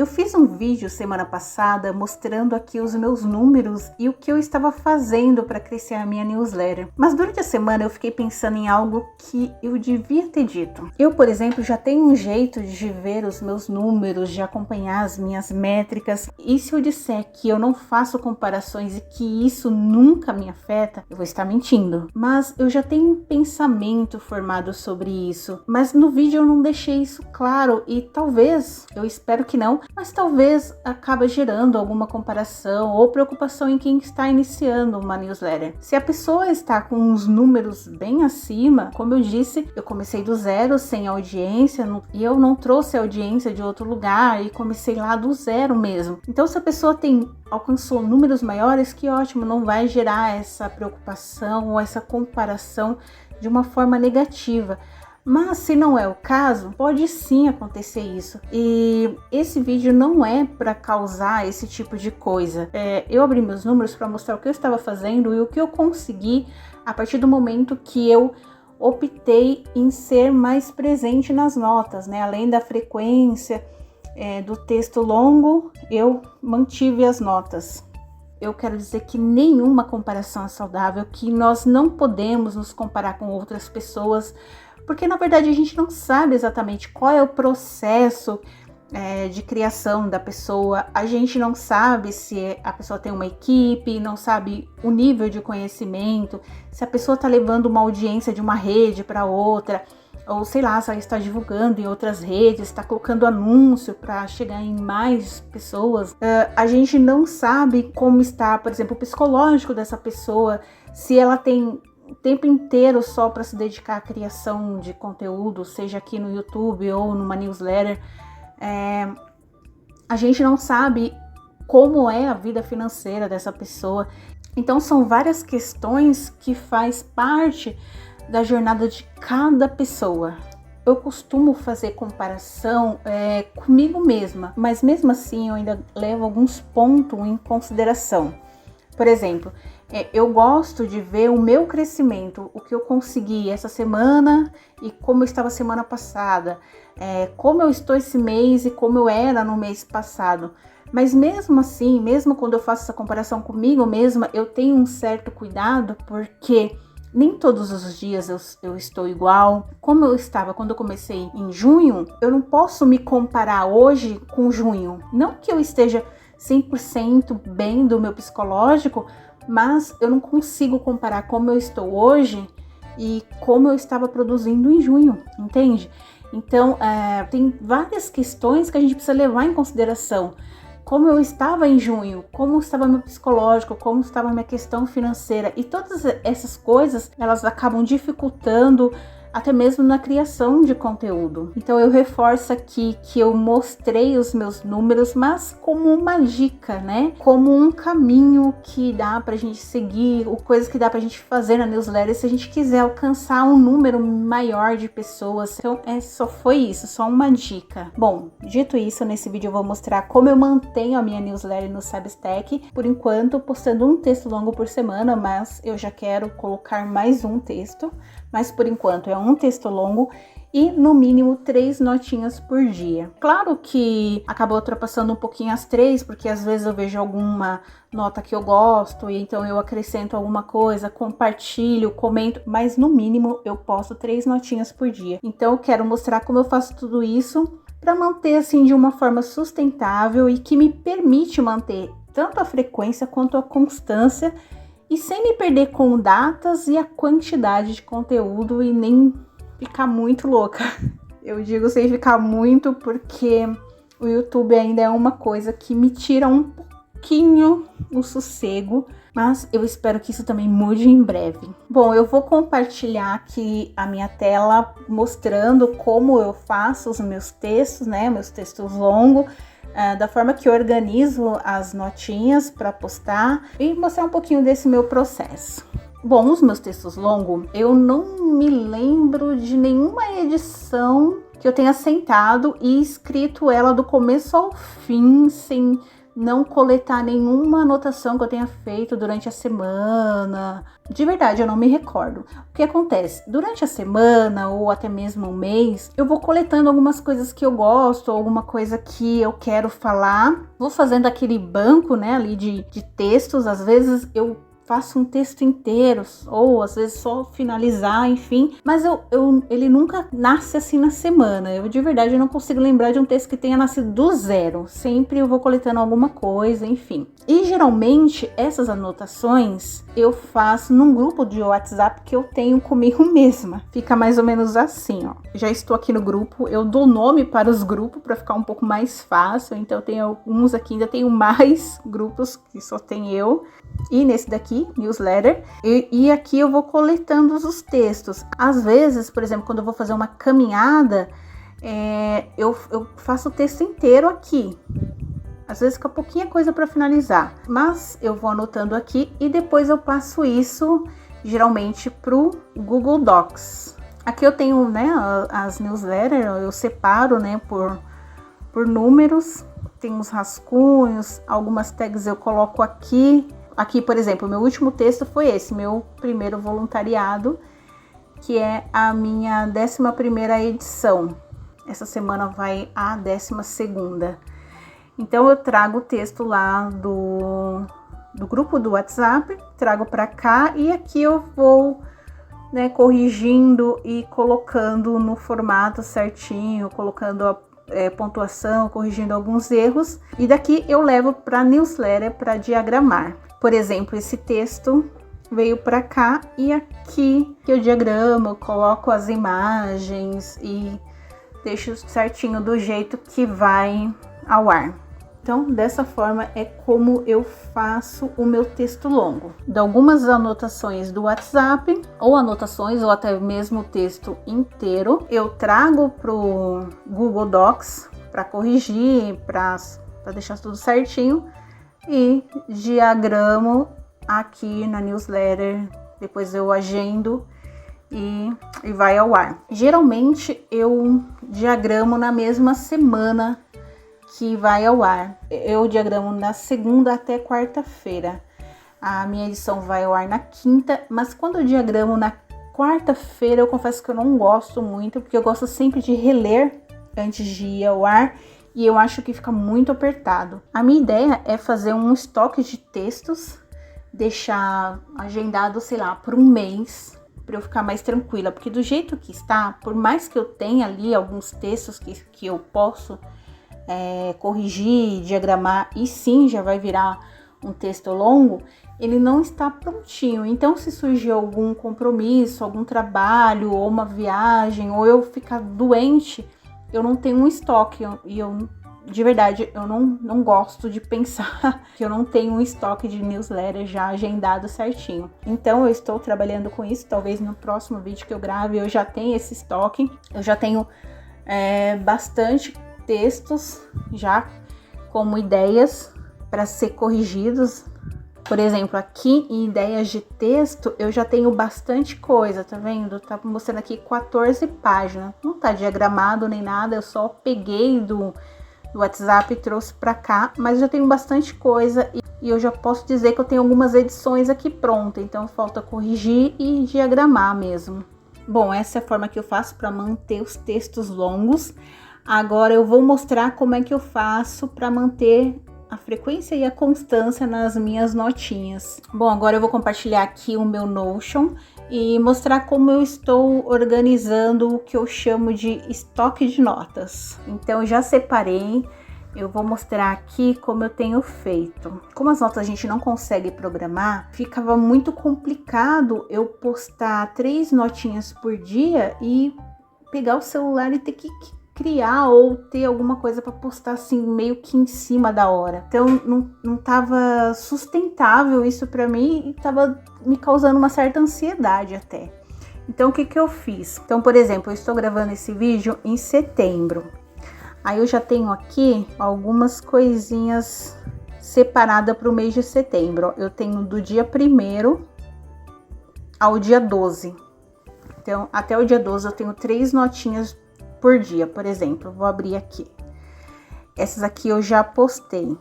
Eu fiz um vídeo semana passada mostrando aqui os meus números e o que eu estava fazendo para crescer a minha newsletter. Mas durante a semana eu fiquei pensando em algo que eu devia ter dito. Eu, por exemplo, já tenho um jeito de ver os meus números, de acompanhar as minhas métricas. E se eu disser que eu não faço comparações e que isso nunca me afeta, eu vou estar mentindo. Mas eu já tenho um pensamento formado sobre isso. Mas no vídeo eu não deixei isso claro e talvez, eu espero que não, mas talvez acabe gerando alguma comparação ou preocupação em quem está iniciando uma newsletter. Se a pessoa está com uns números bem acima, como eu disse, eu comecei do zero, sem audiência, e eu não trouxe audiência de outro lugar e comecei lá do zero mesmo. Então, se a pessoa alcançou números maiores, que ótimo, não vai gerar essa preocupação ou essa comparação de uma forma negativa. Mas se não é o caso, pode sim acontecer isso. E esse vídeo não é para causar esse tipo de coisa. Eu abri meus números para mostrar o que eu estava fazendo e o que eu consegui a partir do momento que eu optei em ser mais presente nas notas, né? Além da frequência do texto longo, eu mantive as notas. Eu quero dizer que nenhuma comparação é saudável, que nós não podemos nos comparar com outras pessoas, porque na verdade a gente não sabe exatamente qual é o processo de criação da pessoa, a gente não sabe se a pessoa tem uma equipe, não sabe o nível de conhecimento, se a pessoa está levando uma audiência de uma rede para outra, ou sei lá, se ela está divulgando em outras redes, está colocando anúncio para chegar em mais pessoas. A gente não sabe como está, por exemplo, o psicológico dessa pessoa, se ela tem o tempo inteiro só para se dedicar à criação de conteúdo, seja aqui no YouTube ou numa newsletter. A gente não sabe como é a vida financeira dessa pessoa. Então são várias questões que faz parte da jornada de cada pessoa. Eu costumo fazer comparação comigo mesma, mas mesmo assim eu ainda levo alguns pontos em consideração. Por exemplo, eu gosto de ver o meu crescimento, o que eu consegui essa semana e como eu estava semana passada, como eu estou esse mês e como eu era no mês passado. Mas mesmo assim, mesmo quando eu faço essa comparação comigo mesma, eu tenho um certo cuidado, porque nem todos os dias eu estou igual. Como eu estava quando eu comecei em junho, eu não posso me comparar hoje com junho. Não que eu esteja 100% bem do meu psicológico, mas eu não consigo comparar como eu estou hoje e como eu estava produzindo em junho, entende? Então, tem várias questões que a gente precisa levar em consideração. Como eu estava em junho, como estava meu psicológico, como estava minha questão financeira, e todas essas coisas, elas acabam dificultando até mesmo na criação de conteúdo. Então eu reforço aqui que eu mostrei os meus números, mas como uma dica, né? Como um caminho que dá pra gente seguir, ou coisas que dá pra gente fazer na newsletter se a gente quiser alcançar um número maior de pessoas. Então só foi isso, só uma dica. Bom, dito isso, nesse vídeo eu vou mostrar como eu mantenho a minha newsletter no Substack, por enquanto postando um texto longo por semana, mas eu já quero colocar mais um texto. Mas por enquanto é um texto longo e no mínimo 3 notinhas por dia. Claro que acabou ultrapassando um pouquinho as 3, porque às vezes eu vejo alguma nota que eu gosto e então eu acrescento alguma coisa, compartilho, comento, mas no mínimo eu posto 3 notinhas por dia. Então eu quero mostrar como eu faço tudo isso para manter assim de uma forma sustentável e que me permite manter tanto a frequência quanto a constância, e sem me perder com datas e a quantidade de conteúdo e nem ficar muito louca. Eu digo sem ficar muito porque o YouTube ainda é uma coisa que me tira um pouquinho o sossego, mas eu espero que isso também mude em breve. Bom, eu vou compartilhar aqui a minha tela mostrando como eu faço os meus textos, né? Meus textos longos. Da forma que eu organizo as notinhas para postar e mostrar um pouquinho desse meu processo. Bom, os meus textos longos, eu não me lembro de nenhuma edição que eu tenha sentado e escrito ela do começo ao fim, sem não coletar nenhuma anotação que eu tenha feito durante a semana. De verdade, eu não me recordo. O que acontece? Durante a semana ou até mesmo um mês, eu vou coletando algumas coisas que eu gosto, alguma coisa que eu quero falar. Vou fazendo aquele banco, né, ali de textos. Às vezes eu faço um texto inteiro, ou às vezes só finalizar, enfim. Mas ele nunca nasce assim na semana. Eu de verdade não consigo lembrar de um texto que tenha nascido do zero. Sempre eu vou coletando alguma coisa, enfim. E geralmente essas anotações eu faço num grupo de WhatsApp que eu tenho comigo mesma. Fica mais ou menos assim, ó. Já estou aqui no grupo, eu dou nome para os grupos para ficar um pouco mais fácil. Então eu tenho alguns aqui, ainda tenho mais grupos que só tem eu. E nesse daqui, newsletter, e aqui eu vou coletando os textos. Às vezes, por exemplo, quando eu vou fazer uma caminhada, eu faço o texto inteiro aqui. Às vezes fica pouquinha coisa para finalizar, mas eu vou anotando aqui e depois eu passo isso geralmente pro Google Docs. Aqui eu tenho, né, as newsletters, eu separo, né, por números, tem uns rascunhos, algumas tags eu coloco aqui. Aqui, por exemplo, meu último texto foi esse, meu primeiro voluntariado, que é a minha 11ª edição. Essa semana vai a 12ª. Então, eu trago o texto lá do grupo do WhatsApp, trago para cá e aqui eu vou, né, corrigindo e colocando no formato certinho, colocando a pontuação, corrigindo alguns erros. E daqui eu levo para a newsletter para diagramar. Por exemplo, esse texto veio para cá e aqui que eu diagramo, eu coloco as imagens e deixo certinho do jeito que vai ao ar. Então, dessa forma é como eu faço o meu texto longo. De algumas anotações do WhatsApp, ou anotações, ou até mesmo o texto inteiro, eu trago pro Google Docs para corrigir, para deixar tudo certinho. E diagramo aqui na newsletter, depois eu agendo e vai ao ar. Geralmente eu diagramo na mesma semana que vai ao ar. Eu diagramo na segunda até quarta-feira. A minha edição vai ao ar na quinta, mas quando eu diagramo na quarta-feira, eu confesso que eu não gosto muito, porque eu gosto sempre de reler antes de ir ao ar. E eu acho que fica muito apertado. A minha ideia é fazer um estoque de textos, deixar agendado, sei lá, por um mês, para eu ficar mais tranquila. Porque do jeito que está, por mais que eu tenha ali alguns textos que eu posso corrigir, diagramar, e sim, já vai virar um texto longo, ele não está prontinho. Então, se surgir algum compromisso, algum trabalho, ou uma viagem, ou eu ficar doente, eu não tenho um estoque e eu, de verdade, eu não gosto de pensar que eu não tenho um estoque de newsletter já agendado certinho. Então, eu estou trabalhando com isso. Talvez no próximo vídeo que eu grave eu já tenha esse estoque. Eu já tenho bastante textos já como ideias para ser corrigidos. Por exemplo, aqui em ideias de texto, eu já tenho bastante coisa, tá vendo? Tá mostrando aqui 14 páginas. Não tá diagramado nem nada, eu só peguei do WhatsApp e trouxe pra cá, mas já tenho bastante coisa e eu já posso dizer que eu tenho algumas edições aqui prontas, então falta corrigir e diagramar mesmo. Bom, essa é a forma que eu faço para manter os textos longos. Agora eu vou mostrar como é que eu faço para manter a frequência e a constância nas minhas notinhas. Bom, agora eu vou compartilhar aqui o meu Notion e mostrar como eu estou organizando o que eu chamo de estoque de notas. Então, eu já separei, eu vou mostrar aqui como eu tenho feito. Como as notas a gente não consegue programar, ficava muito complicado eu postar 3 notinhas por dia e pegar o celular e ter que criar ou ter alguma coisa para postar assim meio que em cima da hora. Então não tava sustentável isso para mim e tava me causando uma certa ansiedade até. Então o que eu fiz? Então, por exemplo, eu estou gravando esse vídeo em setembro. Aí eu já tenho aqui algumas coisinhas separadas para o mês de setembro. Eu tenho do dia 1º ao dia 12. Então, até o dia 12 eu tenho 3 notinhas por dia, por exemplo. Vou abrir aqui. Essas aqui eu já postei.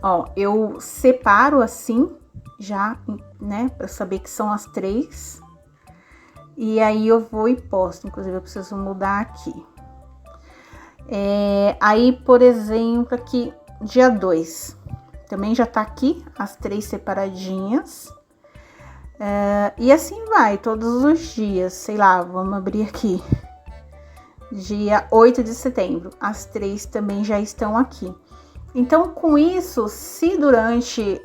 Ó, eu separo assim, já, né, pra saber que são as 3. E aí eu vou e posto, inclusive eu preciso mudar aqui. Aí, por exemplo, aqui, dia 2, também já tá aqui as 3 separadinhas. E assim vai, todos os dias, sei lá, vamos abrir aqui. Dia 8 de setembro, as 3 também já estão aqui. Então, com isso, se durante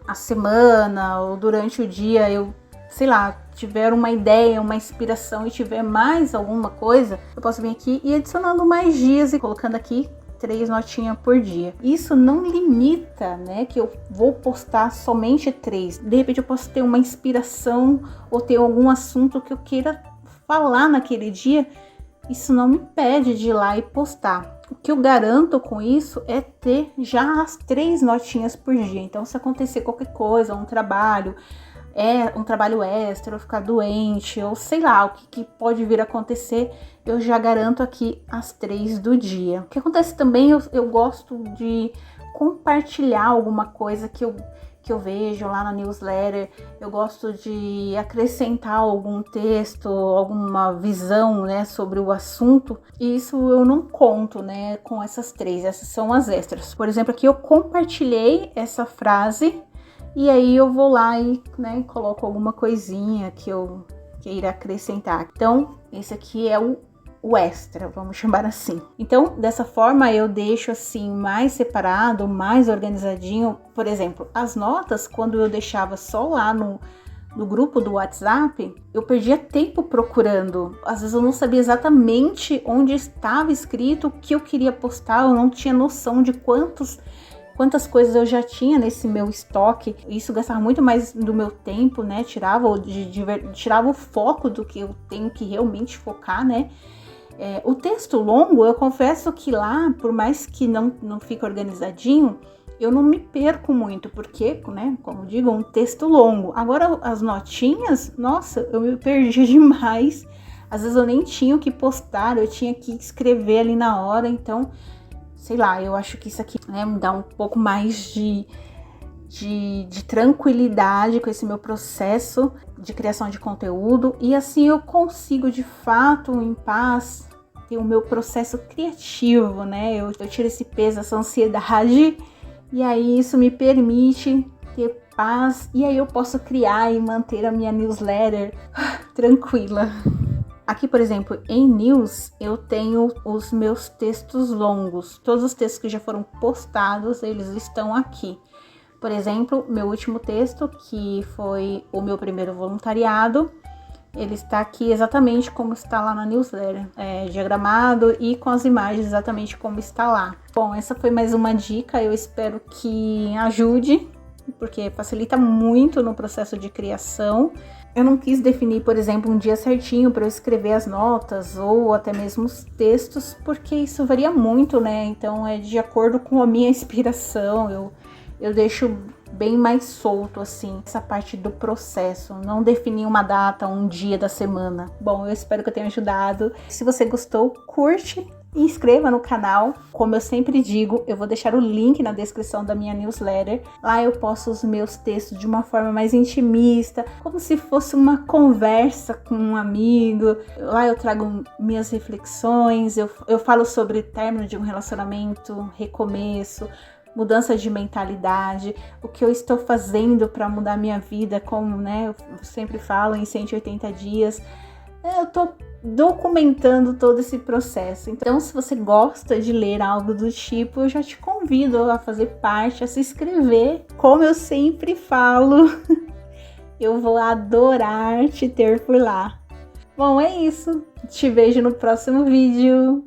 a semana ou durante o dia eu, sei lá, tiver uma ideia, uma inspiração e tiver mais alguma coisa, eu posso vir aqui e adicionando mais dias e colocando aqui 3 notinhas por dia. Isso não limita, né, que eu vou postar somente 3. De repente eu posso ter uma inspiração ou ter algum assunto que eu queira falar naquele dia. Isso não me impede de ir lá e postar. O que eu garanto com isso é ter já as 3 notinhas por dia. Então, se acontecer qualquer coisa, um trabalho extra, eu ficar doente, ou sei lá, o que pode vir a acontecer, eu já garanto aqui as 3 do dia. O que acontece também, eu gosto de compartilhar alguma coisa que eu vejo lá na newsletter, eu gosto de acrescentar algum texto, alguma visão, né, sobre o assunto, e isso eu não conto, né, com essas 3, essas são as extras. Por exemplo, aqui eu compartilhei essa frase, e aí eu vou lá e, né, coloco alguma coisinha que eu queira acrescentar. Então, esse aqui é o extra, vamos chamar assim. Então, dessa forma eu deixo assim mais separado, mais organizadinho. Por exemplo, as notas, quando eu deixava só lá no grupo do WhatsApp, eu perdia tempo procurando. Às vezes eu não sabia exatamente onde estava escrito o que eu queria postar, eu não tinha noção de quantas coisas eu já tinha nesse meu estoque. Isso gastava muito mais do meu tempo, né? Tirava o foco do que eu tenho que realmente focar, né? O texto longo, eu confesso que lá, por mais que não fique organizadinho, eu não me perco muito, porque, né, como digo, é um texto longo. Agora, as notinhas, nossa, eu me perdi demais. Às vezes eu nem tinha o que postar, eu tinha que escrever ali na hora. Então, sei lá, eu acho que isso aqui, né, me dá um pouco mais de tranquilidade com esse meu processo de criação de conteúdo. E assim eu consigo, de fato, em paz, ter o meu processo criativo, né? Eu tiro esse peso, essa ansiedade, e aí isso me permite ter paz, e aí eu posso criar e manter a minha newsletter tranquila. Aqui, por exemplo, em News, eu tenho os meus textos longos. Todos os textos que já foram postados, eles estão aqui. Por exemplo, meu último texto, que foi o meu primeiro voluntariado, ele está aqui exatamente como está lá na newsletter, diagramado e com as imagens exatamente como está lá. Bom, essa foi mais uma dica, eu espero que ajude, porque facilita muito no processo de criação. Eu não quis definir, por exemplo, um dia certinho para eu escrever as notas ou até mesmo os textos, porque isso varia muito, né? Então é de acordo com a minha inspiração, eu deixo bem mais solto, assim, essa parte do processo. Não definir uma data, um dia da semana. Bom, eu espero que eu tenha ajudado. Se você gostou, curte e inscreva no canal. Como eu sempre digo, eu vou deixar o link na descrição da minha newsletter. Lá eu posto os meus textos de uma forma mais intimista, como se fosse uma conversa com um amigo. Lá eu trago minhas reflexões, eu falo sobre término de um relacionamento, recomeço, mudança de mentalidade, o que eu estou fazendo para mudar minha vida, como, né, eu sempre falo, em 180 dias. Eu tô documentando todo esse processo. Então, se você gosta de ler algo do tipo, eu já te convido a fazer parte, a se inscrever. Como eu sempre falo, eu vou adorar te ter por lá. Bom, é isso. Te vejo no próximo vídeo.